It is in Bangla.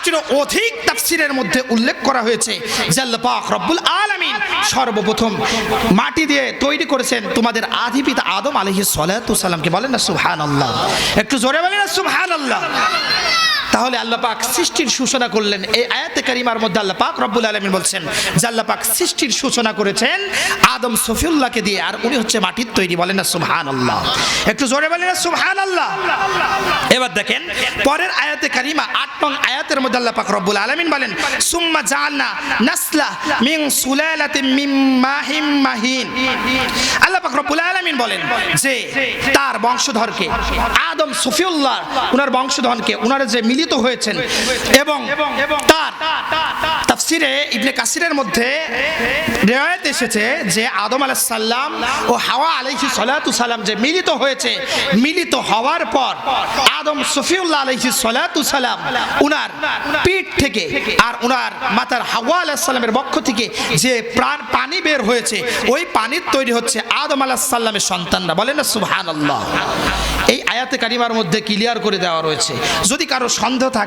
28টিরও অধিক তাফসীরের মধ্যে উল্লেখ করা হয়েছে যে আল্লাহ পাক রব্বুল আলামিন সর্বপ্রথম মাটি দিয়ে তৈরি করেছেন তোমাদের আদি পিতা আদম আলাইহিস সালাতু সালামকে। বলেন না সুবহানাল্লাহ, একটু জোরে বলেন না সুবহানাল্লাহ। তাহলে আল্লাহ পাক সৃষ্টির সূচনা করলেন। এই আয়াতে কারিমার মধ্যে আল্লাহ পাক রব্বুল আলামিন বলছেন যে আল্লাহ পাক সৃষ্টির সূচনা করেছেন আদম সফিউল্লাহকে দিয়ে, আর উনি হচ্ছে মাটির তৈরি। বলেন না সুবহানাল্লাহ, একটু জোরে বলেন না সুবহানাল্লাহ। এবার দেখেন পরের আয়াতে কারিমা 8 নং আয়াতের মধ্যে আল্লাহ পাক রব্বুল আলামিন বলেন সুম্মা জাআলনা নাসলা মিন সুলালাতিন মিন মাহিম মাহিন। আল্লাহ পাক রব্বুল আলামিন বলেন যে তার বংশধরকে আদম সফিউল্লাহ উনার বংশধরকে উনারা যে মিলিত হয়েছেন, এবং তার তাফসিরে ইবনে কাসিরের মধ্যে রিওয়ায়াত এসেছে যে আদম আলাইহিস সালাম ও হাওয়া আলাইহিস সালাতু সালাম যে মিলিত হয়েছে, মিলিত হওয়ার পর আদম সফিউল্লাহ আলাইহিস সালাতু সালাম উনার পিঠ থেকে আর উনার মাতার হাওয়া আলাইহিস সালামের বক্ষ থেকে যে পানি বের হয়েছে, ওই পানির তৈরি হচ্ছে আদম আলাইহিস সালামের সন্তানরা। বলেন না সুবহানাল্লাহ। এই আয়াতে কারিমার মধ্যে ক্লিয়ার করে দেওয়া রয়েছে। যদি কারো সন্দেহ থাকে